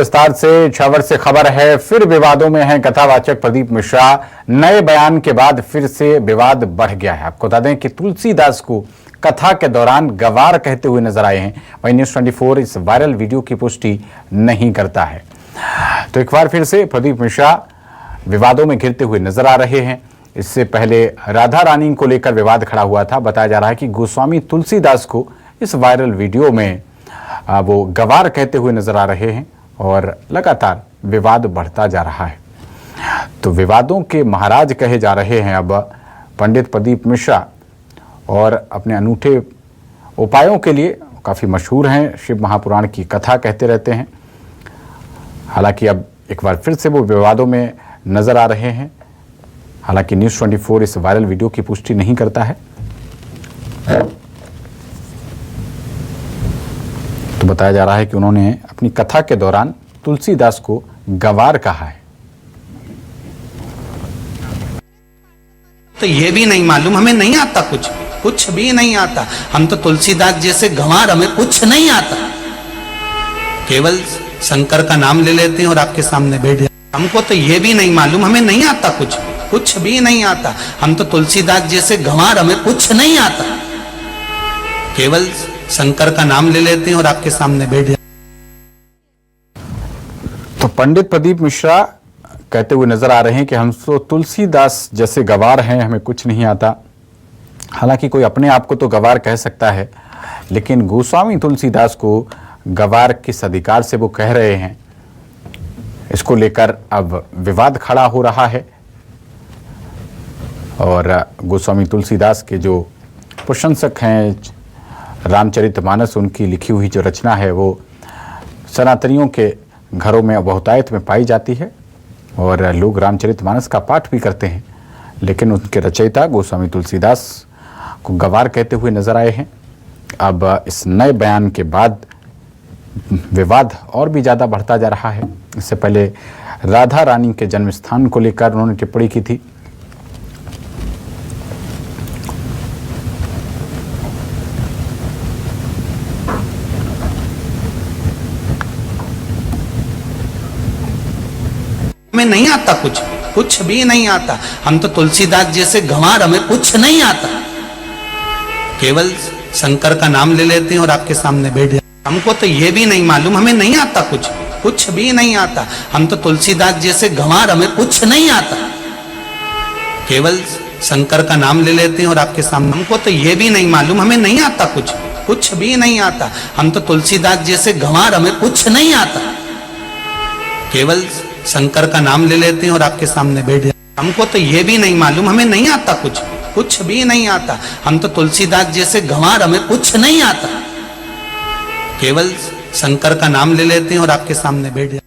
विस्तार से 6 वर्ष से खबर है, फिर विवादों में हैं कथावाचक प्रदीप मिश्रा। नए बयान के बाद फिर से विवाद बढ़ गया है। आपको बता दें कि तुलसीदास को कथा के दौरान गंवार कहते हुए नजर आए हैं। वहीं न्यूज़ 24 इस वायरल वीडियो की पुष्टि नहीं करता है। तो एक बार फिर से प्रदीप मिश्रा विवादों में घिरते हुए नजर आ रहे हैं। इससे पहले राधा रानी को लेकर विवाद खड़ा हुआ था। बताया जा रहा है कि गोस्वामी तुलसीदास को इस वायरल वीडियो में वो गंवार कहते हुए नजर आ रहे हैं और लगातार विवाद बढ़ता जा रहा है। तो विवादों के महाराज कहे जा रहे हैं अब पंडित प्रदीप मिश्रा और अपने अनूठे उपायों के लिए काफ़ी मशहूर हैं। शिव महापुराण की कथा कहते रहते हैं। हालांकि अब एक बार फिर से वो विवादों में नजर आ रहे हैं। हालांकि न्यूज़ 24 इस वायरल वीडियो की पुष्टि नहीं करता है। तो बताया जा रहा है कि उन्होंने अपनी कथा के दौरान तुलसीदास को गंवार कहा है। तो ये भी नहीं मालूम, हमें नहीं आता कुछ भी नहीं आता। हम तो तुलसीदास जैसे गंवार, हमें कुछ नहीं आता। केवल शंकर का नाम ले लेते हैं और आपके सामने बैठ जाते। हमको तो ये भी नहीं मालूम, हमें नहीं आता कुछ भी नहीं आता। हम तो तुलसीदास जैसे गंवार, हमें कुछ नहीं आता। केवल शंकर का नाम ले लेते हैं और आपके सामने बैठ जाते। तो पंडित प्रदीप मिश्रा कहते हुए नजर आ रहे हैं कि हम तो तुलसीदास जैसे गंवार हैं, हमें कुछ नहीं आता। हालांकि कोई अपने आप को तो गंवार कह सकता है, लेकिन गोस्वामी तुलसीदास को गंवार किस अधिकार से वो कह रहे हैं, इसको लेकर अब विवाद खड़ा हो रहा है। और गोस्वामी तुलसीदास के जो प्रशंसक हैं, रामचरितमानस उनकी लिखी हुई जो रचना है वो सनातनियों के घरों में बहुतायत में पाई जाती है और लोग रामचरितमानस का पाठ भी करते हैं। लेकिन उनके रचयिता गोस्वामी तुलसीदास को गंवार कहते हुए नजर आए हैं। अब इस नए बयान के बाद विवाद और भी ज़्यादा बढ़ता जा रहा है। इससे पहले राधा रानी के जन्म स्थान को लेकर उन्होंने टिप्पणी की थी। हमें नहीं आता कुछ भी नहीं आता। हम तो तुलसीदास जैसे गंवार, हमें कुछ नहीं आता। केवल शंकर का नाम ले लेते हैं और आपके सामने बैठ जाते। हमको तो ये भी नहीं मालूम, हमें नहीं आता कुछ भी नहीं आता। हम तो तुलसीदास जैसे गंवार, हमें कुछ नहीं आता। केवल शंकर का नाम ले लेते हैं और आपके सामने। हमको तो ये भी नहीं मालूम, हमें नहीं आता कुछ भी नहीं आता। हम तो तुलसीदास जैसे गंवार, हमें कुछ नहीं आता। केवल शंकर का नाम ले लेते हैं और आपके सामने बैठ जाते। हमको तो ये भी नहीं मालूम, हमें नहीं आता कुछ भी नहीं आता। हम तो तुलसीदास जैसे गंवार, हमें कुछ नहीं आता। केवल शंकर का नाम ले लेते हैं और आपके सामने बैठ जाते।